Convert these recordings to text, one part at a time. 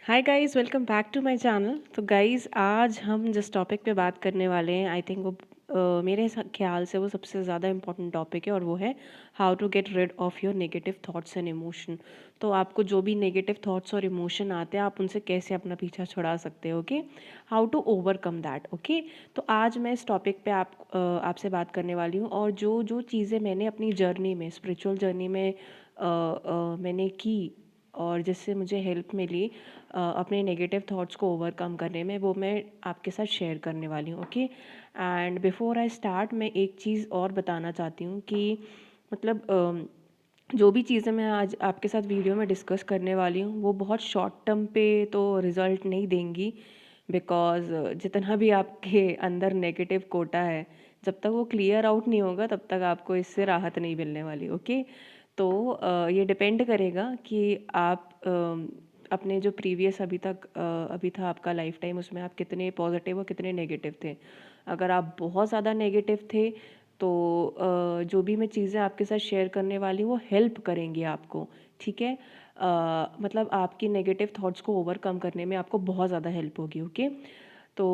Hi guys, welcome back to my channel. तो guys, आज हम जिस टॉपिक पे बात करने वाले हैं, आई थिंक वो मेरे ख्याल से वो सबसे ज़्यादा इम्पोर्टेंट टॉपिक है, और वो है how to get rid of your negative thoughts and emotion. तो आपको जो भी नेगेटिव थॉट्स और इमोशन आते हैं, आप उनसे कैसे अपना पीछा छुड़ा सकते हो, okay. How to overcome that, okay. तो आज मैं इस टॉपिक पे आपसे बात करने वाली हूँ, और जो जो चीज़ें मैंने अपनी जर्नी में, स्पिरिचुअल जर्नी में मैंने की, और जिससे मुझे हेल्प मिली अपने नेगेटिव थॉट्स को ओवरकम करने में, वो मैं आपके साथ शेयर करने वाली हूँ, okay. And before I start, मैं एक चीज़ और बताना चाहती हूँ कि मतलब जो भी चीज़ें मैं आज आपके साथ वीडियो में डिस्कस करने वाली हूँ, वो बहुत शॉर्ट टर्म पे तो रिज़ल्ट नहीं देंगी। बिकॉज़ जितना भी आपके अंदर नेगेटिव कोटा है, जब तक वो क्लियर आउट नहीं होगा, तब तक आपको इससे राहत नहीं मिलने वाली, ओके। तो ये डिपेंड करेगा कि आप अपने जो प्रीवियस अभी था आपका लाइफ टाइम, उसमें आप कितने पॉजिटिव और कितने नेगेटिव थे। अगर आप बहुत ज़्यादा नेगेटिव थे, तो जो भी मैं चीज़ें आपके साथ शेयर करने वाली हूँ, वो हेल्प करेंगी आपको, ठीक है। मतलब आपकी नेगेटिव थॉट्स को ओवरकम करने में आपको बहुत ज़्यादा हेल्प होगी, ओके। तो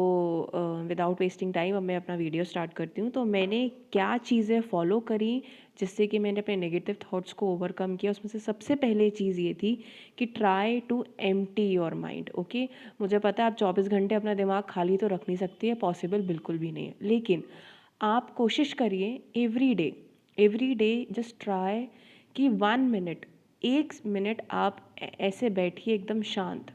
विदाउट वेस्टिंग टाइम अब मैं अपना वीडियो स्टार्ट करती हूँ। तो मैंने क्या चीज़ें फॉलो करी जिससे कि मैंने अपने नेगेटिव थॉट्स को ओवरकम किया, उसमें से सबसे पहले चीज़ ये थी कि try to empty your mind, okay. मुझे पता है आप 24 घंटे अपना दिमाग खाली तो रख नहीं सकती है, पॉसिबल बिल्कुल भी नहीं है, लेकिन आप कोशिश करिए एवरी डे जस्ट ट्राई कि 1 मिनट, 1 मिनट आप ऐसे बैठिए एकदम शांत।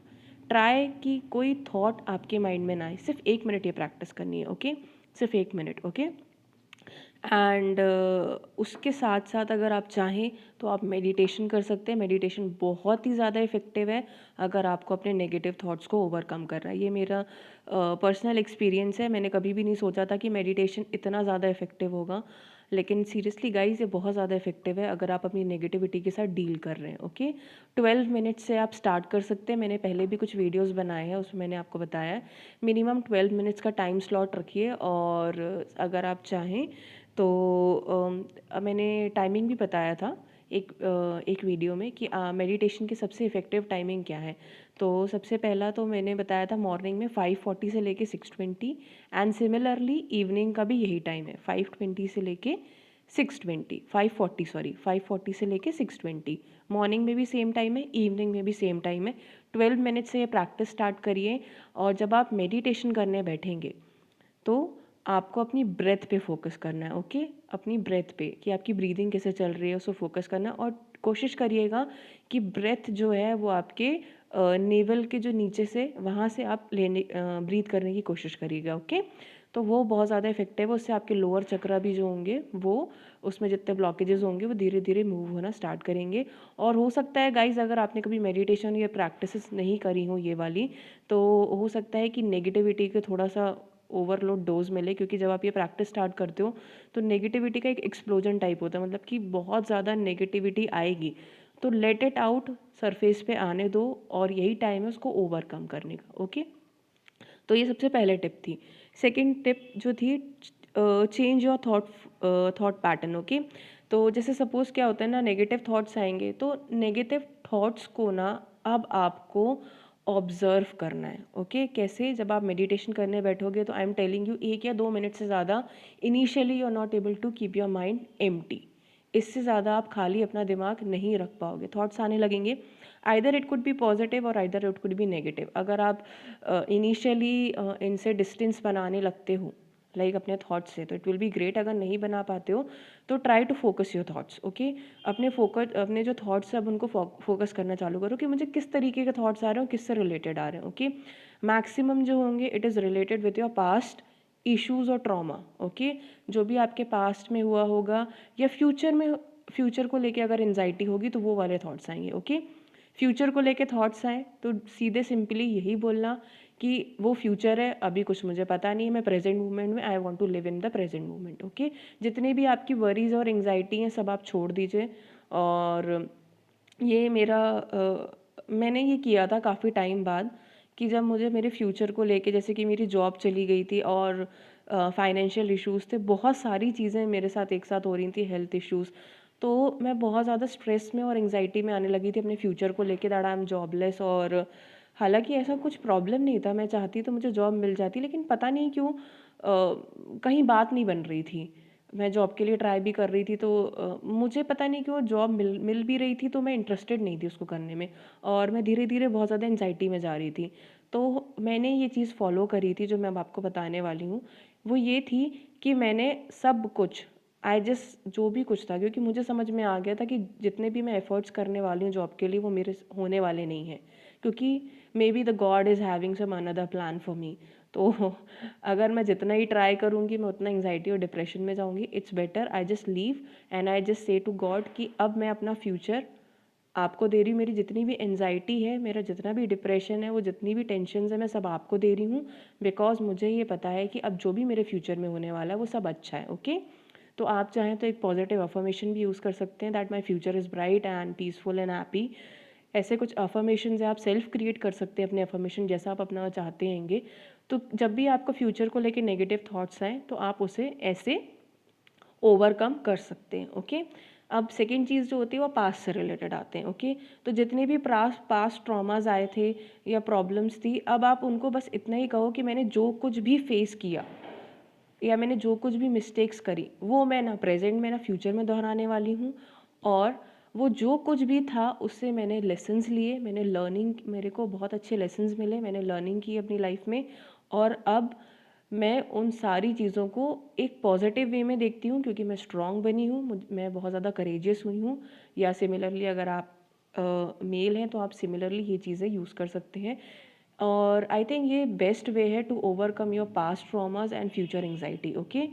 ट्राई कि कोई थॉट आपके माइंड में ना आए, सिर्फ 1 मिनट ये प्रैक्टिस करनी है, ओके। सिर्फ 1 मिनट, ओके। एंड उसके साथ साथ अगर आप चाहें तो आप मेडिटेशन कर सकते हैं। मेडिटेशन बहुत ही ज़्यादा इफ़ेक्टिव है अगर आपको अपने नेगेटिव थॉट्स को ओवरकम करना है। ये मेरा पर्सनल एक्सपीरियंस है। मैंने कभी भी नहीं सोचा था कि मेडिटेशन इतना ज़्यादा इफ़ेक्टिव होगा, लेकिन सीरियसली गाइस, ये बहुत ज़्यादा इफ़ेक्टिव है अगर आप अपनी नेगेटिविटी के साथ डील कर रहे हैं, ओके। 12 मिनट से आप स्टार्ट कर सकते हैं। मैंने पहले भी कुछ वीडियोज़ बनाए हैं, उसमें मैंने आपको बताया है मिनिमम 12 मिनट्स का टाइम स्लॉट रखिए। और अगर आप चाहें तो मैंने टाइमिंग भी बताया था एक वीडियो में कि मेडिटेशन की सबसे इफ़ेक्टिव टाइमिंग क्या है। तो सबसे पहला तो मैंने बताया था मॉर्निंग में 5:40 से लेके 6:20, एंड सिमिलरली इवनिंग का भी यही टाइम है, 5:20 से लेके 6:20, 5:40 सॉरी, 5:40 से लेके 6:20। मॉर्निंग में भी सेम टाइम है, इवनिंग में भी सेम टाइम है। 12 मिनट से ये प्रैक्टिस स्टार्ट करिए। और जब आप मेडिटेशन करने बैठेंगे, तो आपको अपनी ब्रेथ पे फोकस करना है, ओके। अपनी ब्रेथ पे कि आपकी ब्रीदिंग कैसे चल रही है, उसको फोकस करना है। और कोशिश करिएगा कि ब्रेथ जो है वो आपके नेवल के जो नीचे से, वहाँ से आप लेने ब्रीथ करने की कोशिश करिएगा, ओके। तो वो बहुत ज़्यादा इफेक्टिव है। उससे आपके लोअर चक्रा भी जो होंगे, वो उसमें जितने ब्लॉकेजेस होंगे वो धीरे धीरे मूव होना स्टार्ट करेंगे। और हो सकता है गाइज, अगर आपने कभी मेडिटेशन या प्रैक्टिसेस नहीं करी हो ये वाली, तो हो सकता है कि नेगेटिविटी के थोड़ा सा ओवरलोड डोज मिले, क्योंकि जब आप ये प्रैक्टिस स्टार्ट करते हो तो नेगेटिविटी का एक एक्सप्लोजन टाइप होता है, मतलब कि बहुत ज़्यादा नेगेटिविटी आएगी। तो लेट इट आउट, सरफेस पे आने दो, और यही टाइम है उसको ओवरकम करने का, ओके। तो ये सबसे पहले टिप थी। सेकंड टिप जो थी, change your thought pattern, okay. तो जैसे सपोज़ क्या होता है ना, नेगेटिव थॉट्स आएंगे, तो नेगेटिव थॉट्स को ना अब आपको ऑब्जर्व करना है, ओके। कैसे? जब आप मेडिटेशन करने बैठोगे, तो आई एम टेलिंग यू, 1 या 2 मिनट से ज़्यादा initially you are not able to keep your mind empty. इससे ज़्यादा आप खाली अपना दिमाग नहीं रख पाओगे, थॉट्स आने लगेंगे। Either it could be positive और either it could be negative. अगर आप इनिशियली इनसे डिस्टेंस बनाने लगते हो, लाइक अपने थॉट्स से, तो इट विल बी ग्रेट। अगर नहीं बना पाते हो, तो try to focus your thoughts, okay. अपने जो थॉट्स है, अब उनको फोकस करना चालू करो कि मुझे किस तरीके के थॉट्स आ रहे हो, किससे रिलेटेड आ रहे हैं, ओके। मैक्सिमम जो होंगे, it is related with your past issues और ट्रॉमा, ओके। जो भी आपके पास्ट में हुआ होगा, या फ्यूचर को लेके अगर एंजाइटी होगी, तो वो वाले थॉट्स आएंगे, ओके। फ्यूचर को लेके थॉट्स आए, तो सीधे सिंपली यही बोलना कि वो फ्यूचर है, अभी कुछ मुझे पता नहीं है, मैं प्रेजेंट मोमेंट में, I want to live in the present moment, okay. जितनी भी आपकी वरीज और एंजाइटी हैं, सब आप छोड़ दीजिए। और ये मैंने ये किया था काफ़ी टाइम बाद, कि जब मुझे मेरे फ्यूचर को लेके, जैसे कि मेरी जॉब चली गई थी, और फाइनेंशियल इश्यूज़ थे, बहुत सारी चीज़ें मेरे साथ एक साथ हो रही थी, हेल्थ इश्यूज़। तो मैं बहुत ज़्यादा स्ट्रेस में और एंजाइटी में आने लगी थी अपने फ्यूचर को लेके, दैट आई एम जॉबलेस, और हालाँकि ऐसा कुछ प्रॉब्लम नहीं था, मैं चाहती तो मुझे जॉब मिल जाती, लेकिन पता नहीं क्यों कहीं बात नहीं बन रही थी। मैं जॉब के लिए ट्राई भी कर रही थी, तो मुझे पता नहीं क्यों जॉब मिल भी रही थी, तो मैं इंटरेस्टेड नहीं थी उसको करने में, और मैं धीरे-धीरे बहुत ज़्यादा एंग्ज़ायटी में जा रही थी। तो मैंने ये चीज़ फ़ॉलो करी थी जो मैं अब आपको बताने वाली हूँ। वो ये थी कि मैंने सब कुछ, आई जस्ट जो भी कुछ था, क्योंकि मुझे समझ में आ गया था कि जितने भी मैं एफ़र्ट्स करने वाली हूँ जॉब के लिए, वो मेरे होने वाले नहीं हैं, क्योंकि maybe the God is having some another plan for me. तो अगर मैं जितना ही ट्राई करूँगी, मैं उतना एंग्जाइटी और डिप्रेशन में जाऊँगी। It's better I just leave and I just say to God कि अब मैं अपना फ्यूचर आपको दे रही हूँ। मेरी जितनी भी एंग्जाइटी है, मेरा जितना भी डिप्रेशन है, वो जितनी भी टेंशन है, मैं सब आपको दे रही हूँ, बिकॉज मुझे ये पता है कि अब जो भी मेरे फ्यूचर में होने वाला है वो सब अच्छा है। ओके, तो आप चाहें तो एक पॉजिटिव अफर्मेशन भी यूज़ कर सकते हैं, that my future is bright and peaceful and happy. ऐसे कुछ अफर्मेशन है, आप सेल्फ क्रिएट कर सकते हैं अपने अफर्मेशन जैसा आप अपना चाहते हैंगे। तो जब भी आपको फ्यूचर को लेकर नेगेटिव थॉट्स आए, तो आप उसे ऐसे ओवरकम कर सकते हैं। ओके, अब सेकेंड चीज़ जो होती है वो पास्ट से रिलेटेड आते हैं। ओके, तो जितने भी पास्ट ट्रॉमाज आए थे या प्रॉब्लम्स थी, अब आप उनको बस इतना ही कहो कि मैंने जो कुछ भी फेस किया या मैंने जो कुछ भी मिस्टेक्स करी, वो मैं ना प्रेजेंट में ना फ्यूचर में दोहराने वाली हूँ, और वो जो कुछ भी था उससे मैंने लेसन्स लिए, मैंने लर्निंग, मेरे को बहुत अच्छे लेसन्स मिले, मैंने लर्निंग की अपनी लाइफ में, और अब मैं उन सारी चीज़ों को एक पॉजिटिव वे में देखती हूँ, क्योंकि मैं स्ट्रांग बनी हूँ, मैं बहुत ज़्यादा करेजियस हुई हूँ। या सिमिलरली अगर आप मेल हैं तो आप सिमिलरली ये चीज़ें यूज़ कर सकते हैं। और आई थिंक ये बेस्ट वे है to overcome your past traumas and future anxiety. Okay,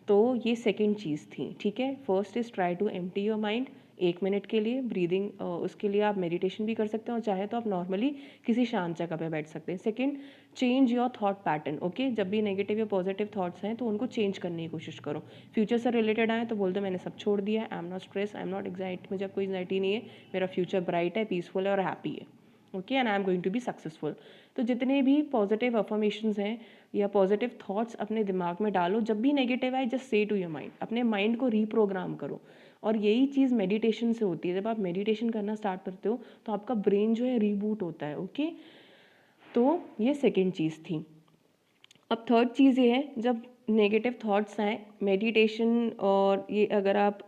तो ये सेकंड चीज़ थी। ठीक है, first is try to empty your mind 1 minute के लिए ब्रीदिंग, उसके लिए आप मेडिटेशन भी कर सकते हैं, और चाहे तो आप नॉर्मली किसी शांत जगह पे बैठ सकते हैं। Second, change your thought pattern. Okay, जब भी नेगेटिव या पॉजिटिव थॉट्स हैं तो उनको चेंज करने की कोशिश करो। फ्यूचर से रिलेटेड आए तो बोल दो मैंने सब छोड़ दिया है, I am not stress, I am not anxiety, मुझे कोई एग्जाइटी नहीं है, मेरा फ्यूचर ब्राइट है, पीसफुल है और हैप्पी है। Okay, and I am going to be successful. तो जितने भी पॉजिटिव अफर्मेशंस हैं या पॉजिटिव थॉट्स अपने दिमाग में डालो, जब भी नेगेटिव आए just say to your mind, अपने माइंड को रीप्रोग्राम करो। और यही चीज़ मेडिटेशन से होती है, जब आप मेडिटेशन करना स्टार्ट करते हो तो आपका ब्रेन जो है रीबूट होता है। ओके, तो ये सेकेंड चीज़ थी। अब थर्ड चीज़ ये है, जब नेगेटिव थॉट्स आए, मेडिटेशन, और ये अगर आप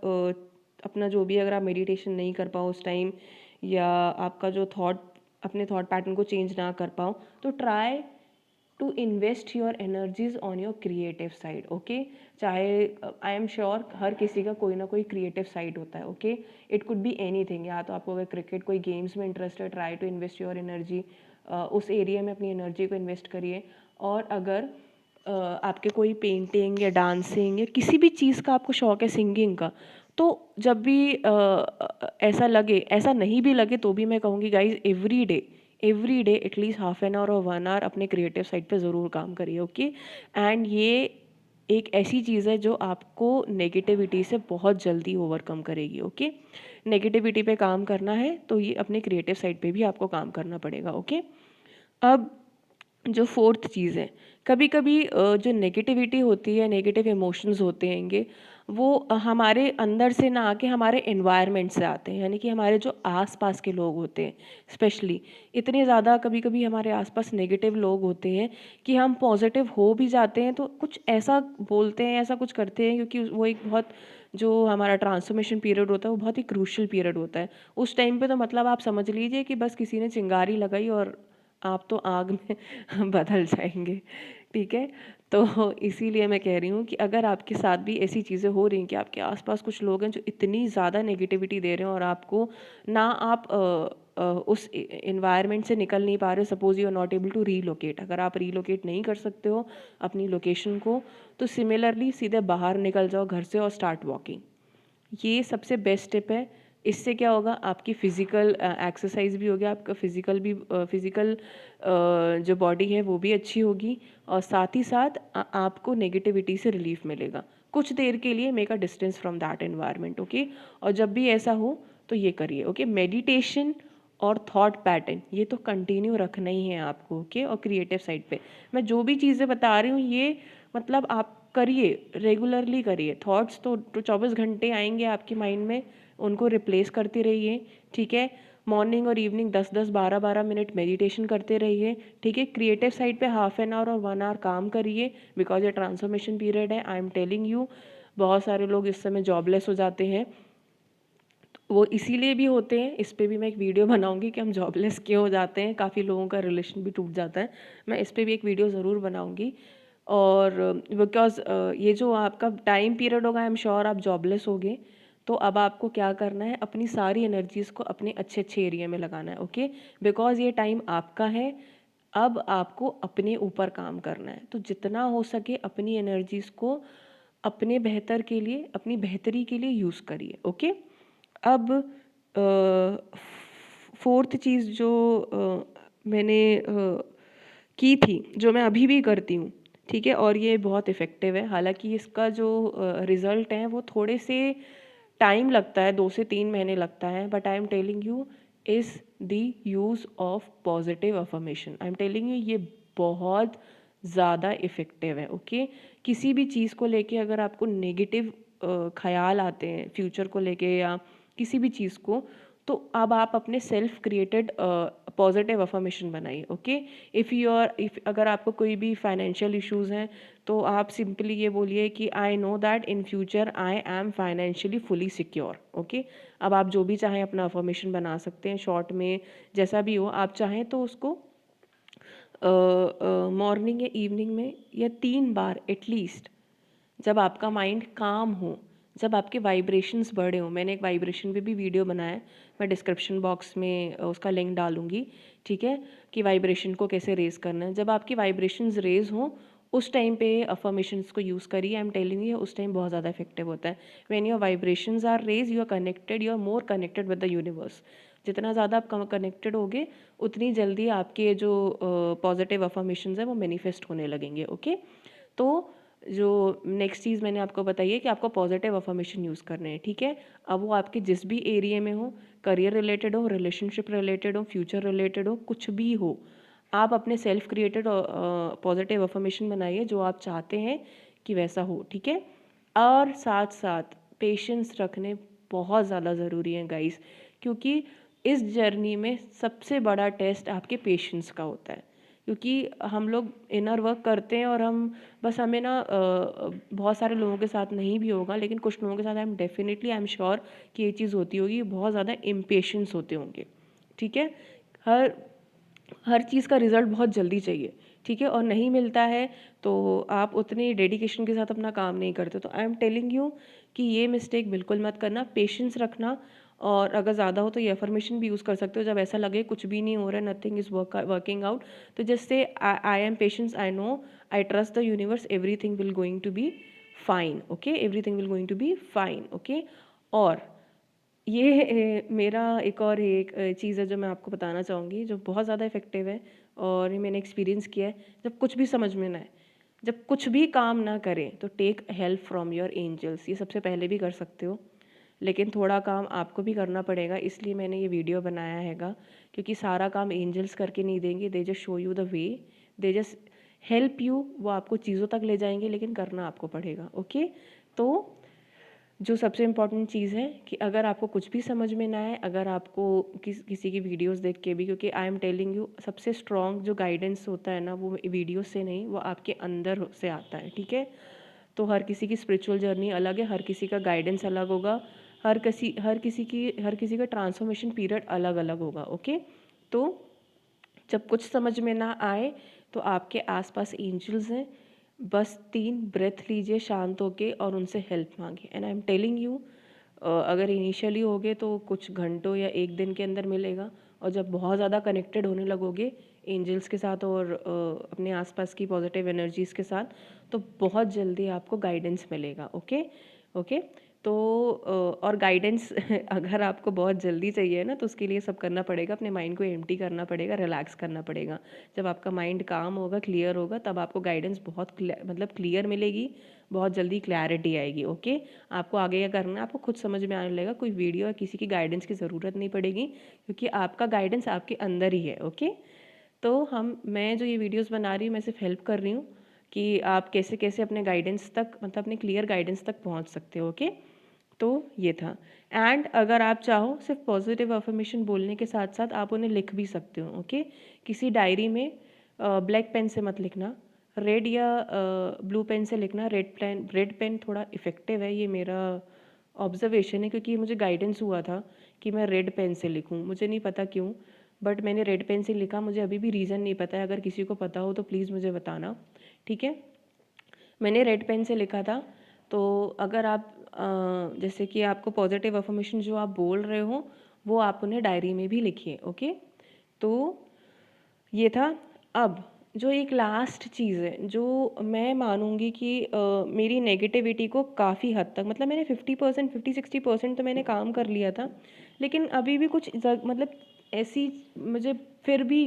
अपना जो भी, अगर आप मेडिटेशन नहीं कर पाओ उस टाइम, या आपका जो थॉट, अपने थॉट पैटर्न को चेंज ना कर पाओ, तो try to invest your energies on your creative side. Okay, चाहे आई एम श्योर हर किसी का कोई ना कोई क्रिएटिव साइड होता है। Okay, it could be any thing, या तो आपको अगर क्रिकेट, कोई गेम्स में इंटरेस्ट है, try to invest your energy उस एरिया में, अपनी एनर्जी को इन्वेस्ट करिए। और अगर आपके कोई पेंटिंग या डांसिंग या किसी भी चीज़ का आपको शौक है, सिंगिंग का, तो जब भी ऐसा लगे, ऐसा नहीं भी लगे तो भी मैं कहूँगी guys, every day at least half an hour और 1 आवर अपने क्रिएटिव साइड पे ज़रूर काम करिए। ओके, एंड ये एक ऐसी चीज़ है जो आपको नेगेटिविटी से बहुत जल्दी ओवरकम करेगी। ओके, नेगेटिविटी पे काम करना है तो ये अपने क्रिएटिव साइड पे भी आपको काम करना पड़ेगा। ओके, अब जो फोर्थ चीज़ है, कभी कभी जो नेगेटिविटी होती है, नेगेटिव इमोशंस होते हैंगे, वो हमारे अंदर से ना आके हमारे एनवायरनमेंट से आते हैं, यानी कि हमारे जो आसपास के लोग होते हैं, स्पेशली इतने ज़्यादा कभी कभी हमारे आसपास नेगेटिव लोग होते हैं कि हम पॉजिटिव हो भी जाते हैं तो कुछ ऐसा बोलते हैं, ऐसा कुछ करते हैं, क्योंकि वो एक बहुत, जो हमारा ट्रांसफॉर्मेशन पीरियड होता है वो बहुत ही क्रूशल पीरियड होता है। उस टाइम पे तो मतलब आप समझ लीजिए कि बस किसी ने चिंगारी लगाई और आप तो आग में बदल जाएंगे। ठीक है, तो इसीलिए मैं कह रही हूँ कि अगर आपके साथ भी ऐसी चीज़ें हो रही हैं कि आपके आसपास कुछ लोग हैं जो इतनी ज़्यादा नेगेटिविटी दे रहे हैं, और आपको ना, आप उस इन्वायरमेंट से निकल नहीं पा रहे, suppose you are not able to relocate, अगर आप रीलोकेट नहीं कर सकते हो अपनी लोकेशन को, तो सिमिलरली सीधे बाहर निकल जाओ घर से और स्टार्ट वॉकिंग। ये सबसे बेस्ट स्टेप है। इससे क्या होगा, आपकी फ़िज़िकल एक्सरसाइज भी होगी, आपका फ़िज़िकल जो बॉडी है वो भी अच्छी होगी, और साथ ही साथ आपको नेगेटिविटी से रिलीफ मिलेगा कुछ देर के लिए। Make a distance from that environment. Okay, और जब भी ऐसा हो तो ये करिए। ओके, मेडिटेशन और थॉट पैटर्न ये तो कंटिन्यू रखना ही है आपको। ओके, और क्रिएटिव साइड पे मैं जो भी चीज़ें बता रही हूँ, ये मतलब आप करिए, रेगुलरली करिए। थॉट्स तो 24 घंटे आएंगे आपके माइंड में, उनको रिप्लेस करते रहिए। ठीक है, मॉर्निंग और इवनिंग 10-10, 12-12 मिनट मेडिटेशन करते रहिए, ठीक है। क्रिएटिव साइड पे हाफ एन आवर और 1 आवर काम करिए, बिकॉज ये ट्रांसफॉर्मेशन पीरियड है। आई एम टेलिंग यू, बहुत सारे लोग इस समय जॉबलेस हो जाते हैं, वो इसीलिए भी होते हैं। इस पे भी मैं एक वीडियो बनाऊंगी कि हम जॉबलेस क्यों हो जाते हैं, काफ़ी लोगों का रिलेशन भी टूट जाता है। मैं इस पे भी एक वीडियो ज़रूर बनाऊंगी। और बिकॉज ये जो आपका टाइम पीरियड होगा, आई एम श्योर आप जॉबलेस होगे, तो अब आपको क्या करना है, अपनी सारी एनर्जीज़ को अपने अच्छे अच्छे एरिया में लगाना है, ओके। बिकॉज ये टाइम आपका है, अब आपको अपने ऊपर काम करना है। तो जितना हो सके अपनी एनर्जीज़ को अपने बेहतर के लिए, अपनी बेहतरी के लिए यूज़ करिए, ओके। अब फोर्थ चीज़ जो मैंने की थी, जो मैं अभी भी करती हूँ, ठीक है, और ये बहुत इफ़ेक्टिव है। हालांकि इसका जो रिज़ल्ट है वो थोड़े से टाइम लगता है, 2 से 3 महीने लगता है, but I am telling you is the use of positive affirmation. I am telling you ये बहुत ज़्यादा इफ़ेक्टिव है, ओके। किसी भी चीज़ को लेके अगर आपको नेगेटिव ख्याल आते हैं फ्यूचर को लेके या किसी भी चीज़ को, तो अब आप अपने सेल्फ क्रिएटेड पॉजिटिव अफर्मेशन बनाइए, ओके। इफ़ अगर आपको कोई भी फाइनेंशियल इश्यूज़ हैं, तो आप सिंपली ये बोलिए कि I know that in future I am financially fully secure, okay. अब आप जो भी चाहें अपना अफर्मेशन बना सकते हैं, शॉर्ट में जैसा भी हो। आप चाहें तो उसको मॉर्निंग या इवनिंग में या 3 बार एटलीस्ट, जब आपका माइंड काम हो, जब आपके वाइब्रेशंस बढ़े हों। मैंने एक वाइब्रेशन पे भी वीडियो बनाया है, मैं डिस्क्रिप्शन बॉक्स में उसका लिंक डालूंगी, ठीक है, कि वाइब्रेशन को कैसे रेज़ करना है। जब आपकी वाइब्रेशंस रेज़ हों, उस टाइम पे अफर्मेशंस को यूज़ करिए। आई एम टेलिंग यू उस टाइम बहुत ज़्यादा इफेक्टिव होता है। When your vibrations are raise, you are connected, you are more connected with the universe. जितना ज़्यादा आप कनेक्टेड होगे, उतनी जल्दी आपके जो पॉजिटिव अफर्मेशंस हैं वो मैनिफेस्ट होने लगेंगे, ओके। तो जो नेक्स्ट चीज़ मैंने आपको बताई है कि आपको पॉजिटिव अफर्मेशन यूज़ करने हैं, ठीक है। अब वो आपके जिस भी एरिया में हो, करियर रिलेटेड हो, रिलेशनशिप रिलेटेड हो, फ्यूचर रिलेटेड हो, कुछ भी हो, आप अपने सेल्फ क्रिएटेड पॉजिटिव अफर्मेशन बनाइए जो आप चाहते हैं कि वैसा हो, ठीक है। और साथ साथ पेशेंस रखने बहुत ज़्यादा ज़रूरी है गाइस, क्योंकि इस जर्नी में सबसे बड़ा टेस्ट आपके पेशेंस का होता है। क्योंकि हम लोग इनर वर्क करते हैं और हम बस, हमें ना बहुत सारे लोगों के साथ नहीं भी होगा, लेकिन कुछ लोगों के साथ आई एम श्योर कि ये चीज़ होती होगी, बहुत ज़्यादा इम्पेशेंस होते होंगे, ठीक है। हर हर चीज़ का रिज़ल्ट बहुत जल्दी चाहिए, ठीक है, और नहीं मिलता है तो आप उतने डेडिकेशन के साथ अपना काम नहीं करते। तो आई एम टेलिंग यू कि ये मिस्टेक बिल्कुल मत करना, पेशेंस रखना। और अगर ज़्यादा हो तो ये अफर्मेशन भी यूज़ कर सकते हो, जब ऐसा लगे कुछ भी नहीं हो रहा है, नथिंग इज़ वर्किंग आउट, तो just say I am patience, I know, I trust the universe, everything will going to be fine, okay, everything will going to be fine, okay. और ये मेरा एक और एक चीज़ है जो मैं आपको बताना चाहूँगी, जो बहुत ज़्यादा इफ़ेक्टिव है और ये मैंने एक्सपीरियंस किया है। जब कुछ भी समझ में ना आए, जब कुछ भी काम ना करें, तो take help from your angels. ये सबसे पहले भी कर सकते हो, लेकिन थोड़ा काम आपको भी करना पड़ेगा, इसलिए मैंने ये वीडियो बनाया हैगा। क्योंकि सारा काम एंजल्स करके नहीं देंगे, they just show you the way, they just help you, वो आपको चीज़ों तक ले जाएंगे, लेकिन करना आपको पड़ेगा, ओके। तो जो सबसे इम्पॉर्टेंट चीज़ है कि अगर आपको कुछ भी समझ में ना आए, अगर आपको किसी की वीडियोस देख के भी, क्योंकि आई एम टेलिंग यू सबसे स्ट्रॉन्ग जो गाइडेंस होता है ना, वो वीडियो से नहीं, वो आपके अंदर से आता है, ठीक है। तो हर किसी की स्पिरिचुअल जर्नी अलग है, हर किसी का गाइडेंस अलग होगा, हर किसी का ट्रांसफॉर्मेशन पीरियड अलग अलग होगा, ओके। तो जब कुछ समझ में ना आए, तो आपके आसपास एंजल्स हैं, बस 3 ब्रेथ लीजिए शांत होके और उनसे हेल्प मांगिए। And I am telling you, अगर इनिशियली होगे तो कुछ घंटों या एक दिन के अंदर मिलेगा, और जब बहुत ज़्यादा कनेक्टेड होने लगोगे एंजल्स के साथ और अपने आसपास की पॉजिटिव एनर्जीज़ के साथ, तो बहुत जल्दी आपको गाइडेंस मिलेगा, ओके, ओके। तो और गाइडेंस अगर आपको बहुत जल्दी चाहिए ना, तो उसके लिए सब करना पड़ेगा, अपने माइंड को एम्प्टी करना पड़ेगा, रिलैक्स करना पड़ेगा। जब आपका माइंड काम होगा, क्लियर होगा, तब आपको गाइडेंस बहुत मतलब क्लियर मिलेगी, बहुत जल्दी क्लैरिटी आएगी, ओके। आपको आगे क्या करना है, आपको खुद समझ में आने लगेगा, कोई वीडियो या किसी की गाइडेंस की ज़रूरत नहीं पड़ेगी, क्योंकि आपका गाइडेंस आपके अंदर ही है, ओके। तो मैं जो ये वीडियोस बना रही हूँ, मैं सिर्फ हेल्प कर रही हूँ कि आप कैसे कैसे अपने गाइडेंस तक, मतलब अपने क्लियर गाइडेंस तक पहुँच सकते हो, ओके। तो ये था। एंड अगर आप चाहो सिर्फ पॉजिटिव अफर्मेशन बोलने के साथ साथ आप उन्हें लिख भी सकते हो। ओके, किसी डायरी में ब्लैक पेन से मत लिखना, रेड या ब्लू पेन से लिखना। रेड पेन थोड़ा इफ़ेक्टिव है, ये मेरा ऑब्जर्वेशन है, क्योंकि मुझे गाइडेंस हुआ था कि मैं रेड पेन से लिखूं, मुझे नहीं पता क्यों, बट मैंने रेड पेन से लिखा। मुझे अभी भी रीज़न नहीं पता है, अगर किसी को पता हो तो प्लीज़ मुझे बताना, ठीक है। मैंने रेड पेन से लिखा था। तो अगर आप जैसे कि आपको पॉजिटिव अफर्मेशन जो आप बोल रहे हो वो आप उन्हें डायरी में भी लिखिए। ओके, तो ये था। अब जो एक लास्ट चीज़ है जो मैं मानूंगी कि मेरी नेगेटिविटी को काफ़ी हद तक, मतलब मैंने 50% 50-60% तो मैंने काम कर लिया था, लेकिन अभी भी कुछ मतलब ऐसी मुझे फिर भी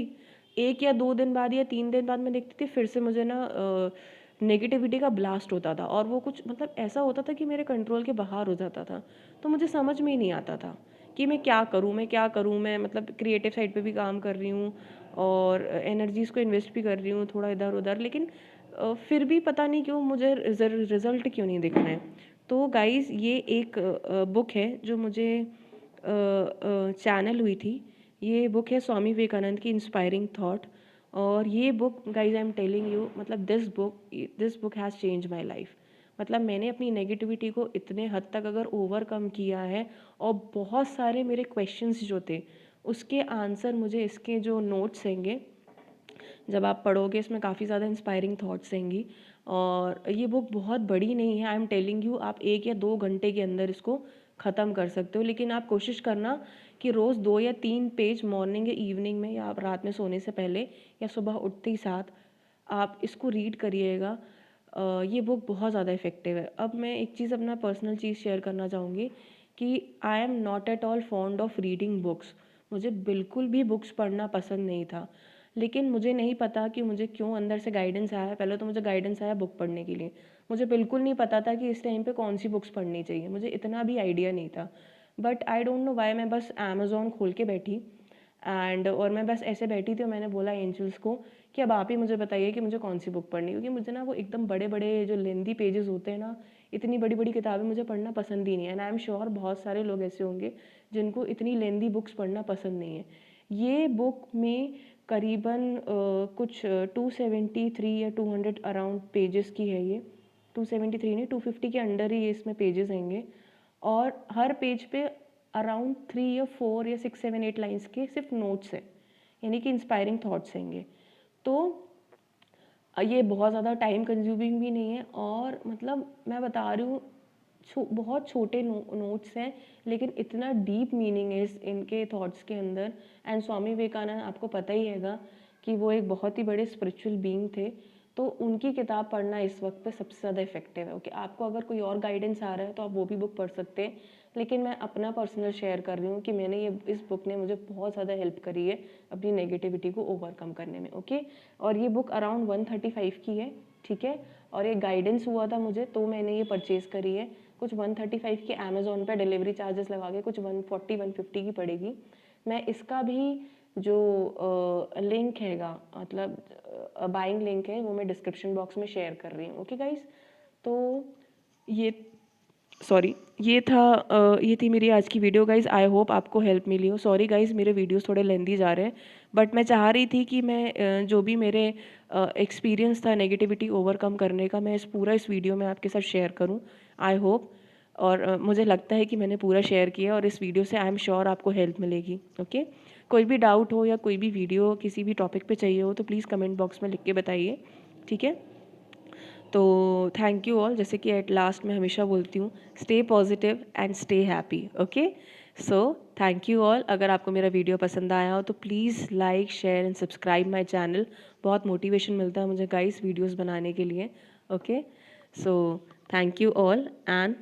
1 या 2 दिन बाद या 3 दिन बाद मैं देखती थी फिर से मुझे ना नेगेटिविटी का ब्लास्ट होता था, और वो कुछ मतलब ऐसा होता था कि मेरे कंट्रोल के बाहर हो जाता था। तो मुझे समझ में ही नहीं आता था कि मैं क्या करूँ, मैं क्या करूँ। मैं मतलब क्रिएटिव साइड पे भी काम कर रही हूँ और एनर्जीज़ को इन्वेस्ट भी कर रही हूँ थोड़ा इधर उधर, लेकिन फिर भी पता नहीं क्यों मुझे रिजल्ट क्यों नहीं दिख रहे हैं। तो गाइज़ ये एक बुक है जो मुझे चैनल हुई थी। ये बुक है स्वामी विवेकानंद की इंस्पायरिंग थॉट, और ये book guys I am telling you, मतलब this book has change my life. मतलब मैंने अपनी नेगेटिविटी को इतने हद तक अगर ओवरकम किया है, और बहुत सारे मेरे क्वेश्चंस जो थे उसके आंसर मुझे इसके जो नोट्स हैंगे जब आप पढ़ोगे इसमें काफ़ी ज़्यादा इंस्पायरिंग थॉट्स हैंगी। और ये बुक बहुत बड़ी नहीं है, आई एम टेलिंग यू, आप 1 या 2 घंटे के अंदर इसको ख़त्म कर सकते हो। लेकिन आप कोशिश करना कि रोज़ 2 या 3 पेज मॉर्निंग या इवनिंग में, या आप रात में सोने से पहले या सुबह उठते ही साथ आप इसको रीड करिएगा। ये बुक बहुत ज़्यादा इफ़ेक्टिव है। अब मैं एक चीज़ अपना पर्सनल चीज़ शेयर करना चाहूँगी कि I am not at all fond of reading books. मुझे बिल्कुल भी बुक्स पढ़ना पसंद नहीं था, लेकिन मुझे नहीं पता कि मुझे क्यों अंदर से गाइडेंस आया। पहले तो मुझे गाइडेंस आया बुक पढ़ने के लिए, मुझे बिल्कुल नहीं पता था कि इस टाइम पे कौन सी बुक्स पढ़नी चाहिए, मुझे इतना भी आइडिया नहीं था। But I don't know why, मैं बस अमेज़ोन खोल के बैठी और मैं बस ऐसे बैठी थी और मैंने बोला एंजल्स को कि अब आप ही मुझे बताइए कि मुझे कौन सी बुक पढ़नी है, क्योंकि मुझे ना वो एकदम बड़े बड़े जो लेंदी पेजेस होते हैं ना, इतनी बड़ी बड़ी किताबें मुझे पढ़ना पसंद ही नहीं है। एंड आई एम श्योर बहुत सारे लोग ऐसे होंगे जिनको इतनी लेंदी बुक्स पढ़ना पसंद नहीं है। ये बुक में करीबन कुछ 273 या 200 अराउंड पेजेस की है ये। 273 नहीं, 250 के अंडर ही ये इसमें पेजेस हैंगे, और हर पेज पे अराउंड 3 या 4 या 6 7 8 लाइन्स के सिर्फ नोट्स है, यानी कि इंस्पायरिंग थॉट्स हैंगे। तो ये बहुत ज़्यादा टाइम कंज्यूमिंग भी नहीं है, और मतलब मैं बता रही हूँ बहुत छोटे नोट्स हैं, लेकिन इतना डीप मीनिंग है इनके थॉट्स के अंदर। एंड स्वामी विवेकानंद आपको पता ही हैगा कि वो एक बहुत ही बड़े स्पिरिचुअल बीइंग थे, तो उनकी किताब पढ़ना इस वक्त पे सबसे ज़्यादा इफेक्टिव है। ओके, आपको अगर कोई और गाइडेंस आ रहा है तो आप वो भी बुक पढ़ सकते हैं, लेकिन मैं अपना पर्सनल शेयर कर रही हूँ कि मैंने ये इस बुक ने मुझे बहुत ज़्यादा हेल्प करी है अपनी नेगेटिविटी को ओवरकम करने में। ओके, और ये बुक अराउंड 135 की है, ठीक है, और ये गाइडेंस हुआ था मुझे तो मैंने ये परचेज़ करी है। कुछ 135 के अमेज़ोन पे डिलीवरी चार्जेस लगा के कुछ 140-150 की पड़ेगी। मैं इसका भी जो लिंक हैगा, मतलब बाइंग लिंक है, वो मैं डिस्क्रिप्शन बॉक्स में शेयर कर रही हूँ। ओके गाइस, तो ये सॉरी ये थी मेरी आज की वीडियो गाइज़। आई होप आपको हेल्प मिली हो। सॉरी गाइज़, मेरे वीडियोस थोड़े लेंदी जा रहे हैं, बट मैं चाह रही थी कि मैं जो भी मेरे एक्सपीरियंस था नेगेटिविटी ओवरकम करने का, मैं इस वीडियो में आपके साथ शेयर करूं। आई होप, और मुझे लगता है कि मैंने पूरा शेयर किया, और इस वीडियो से आई एम श्योर आपको हेल्प मिलेगी। ओके, कोई भी डाउट हो या कोई भी वीडियो किसी भी टॉपिक पे चाहिए हो तो प्लीज़ कमेंट बॉक्स में लिख के बताइए, ठीक है। तो थैंक यू ऑल, जैसे कि एट लास्ट मैं हमेशा बोलती हूँ, stay positive and stay happy. Okay, so thank you all. अगर आपको मेरा वीडियो पसंद आया हो तो please like share and subscribe my channel. बहुत मोटिवेशन मिलता है मुझे गाइस वीडियोज़ बनाने के लिए। Okay, so thank you all and